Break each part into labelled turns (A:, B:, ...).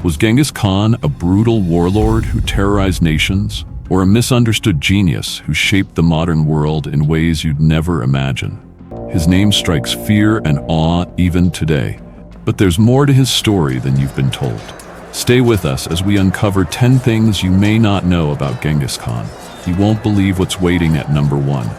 A: Was Genghis Khan a brutal warlord who terrorized nations, or a misunderstood genius who shaped the modern world in ways you'd never imagine? His name strikes fear and awe even today, but there's more to his story than you've been told. Stay with us as we uncover 10 things you may not know about Genghis Khan. You won't believe what's waiting at number 1.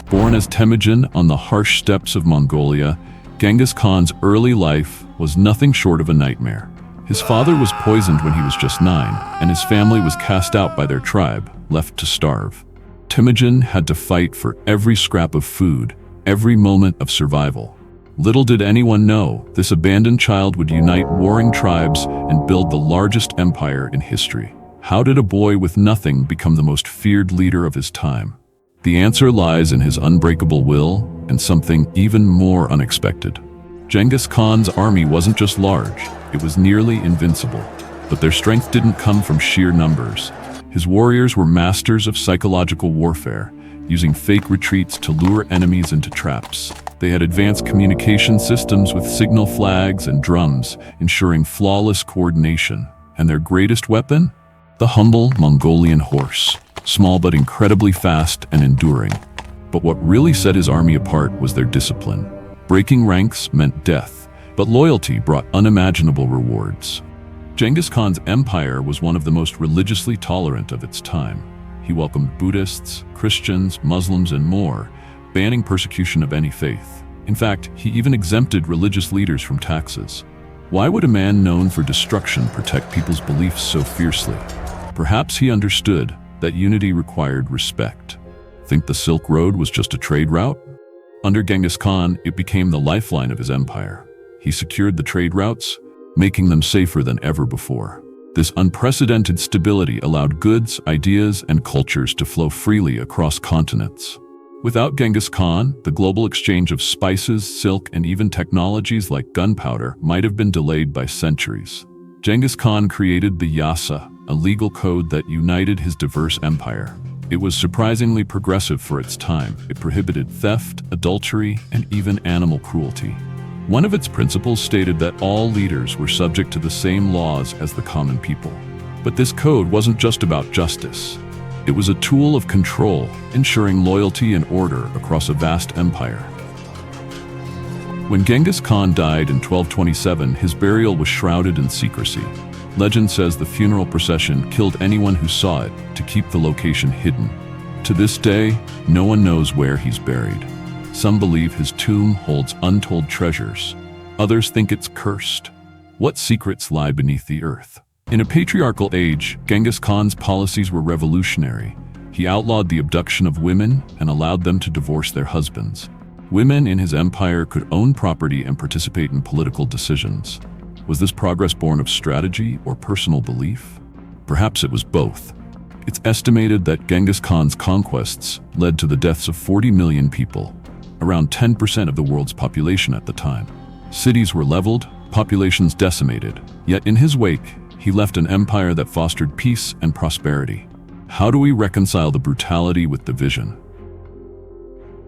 A: Born as Temüjin on the harsh steppes of Mongolia, Genghis Khan's early life was nothing short of a nightmare. His father was poisoned when he was just 9, and his family was cast out by their tribe, left to starve. Temüjin had to fight for every scrap of food, every moment of survival. Little did anyone know, this abandoned child would unite warring tribes and build the largest empire in history. How did a boy with nothing become the most feared leader of his time? The answer lies in his unbreakable will and something even more unexpected. Genghis Khan's army wasn't just large, it was nearly invincible. But their strength didn't come from sheer numbers. His warriors were masters of psychological warfare, using fake retreats to lure enemies into traps. They had advanced communication systems with signal flags and drums, ensuring flawless coordination. And their greatest weapon? The humble Mongolian horse, small but incredibly fast and enduring. But what really set his army apart was their discipline. Breaking ranks meant death, but loyalty brought unimaginable rewards. Genghis Khan's empire was one of the most religiously tolerant of its time. He welcomed Buddhists, Christians, Muslims, and more, banning persecution of any faith. In fact, he even exempted religious leaders from taxes. Why would a man known for destruction protect people's beliefs so fiercely? Perhaps he understood that unity required respect. Think the Silk Road was just a trade route? Under Genghis Khan, it became the lifeline of his empire. He secured the trade routes, making them safer than ever before. This unprecedented stability allowed goods, ideas, and cultures to flow freely across continents. Without Genghis Khan, the global exchange of spices, silk, and even technologies like gunpowder might have been delayed by centuries. Genghis Khan created the Yasa, a legal code that united his diverse empire. It was surprisingly progressive for its time. It prohibited theft, adultery, and even animal cruelty. One of its principles stated that all leaders were subject to the same laws as the common people. But this code wasn't just about justice. It was a tool of control, ensuring loyalty and order across a vast empire. When Genghis Khan died in 1227, his burial was shrouded in secrecy. Legend says the funeral procession killed anyone who saw it to keep the location hidden. To this day, no one knows where he's buried. Some believe his tomb holds untold treasures. Others think it's cursed. What secrets lie beneath the earth? In a patriarchal age, Genghis Khan's policies were revolutionary. He outlawed the abduction of women and allowed them to divorce their husbands. Women in his empire could own property and participate in political decisions. Was this progress born of strategy or personal belief? Perhaps it was both. It's estimated that Genghis Khan's conquests led to the deaths of 40 million people, around 10% of the world's population at the time. Cities were leveled, populations decimated, yet in his wake, he left an empire that fostered peace and prosperity. How do we reconcile the brutality with the vision?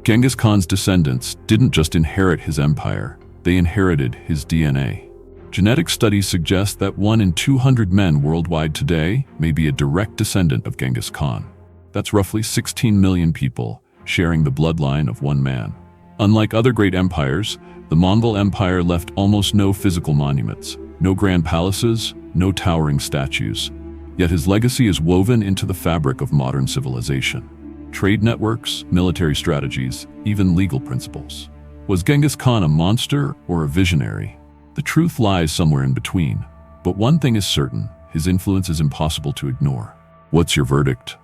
A: Genghis Khan's descendants didn't just inherit his empire, they inherited his DNA. Genetic studies suggest that 1 in 200 men worldwide today may be a direct descendant of Genghis Khan. That's roughly 16 million people, sharing the bloodline of one man. Unlike other great empires, the Mongol Empire left almost no physical monuments, no grand palaces, no towering statues. Yet his legacy is woven into the fabric of modern civilization. Trade networks, military strategies, even legal principles. Was Genghis Khan a monster or a visionary? The truth lies somewhere in between. But one thing is certain, his influence is impossible to ignore. What's your verdict?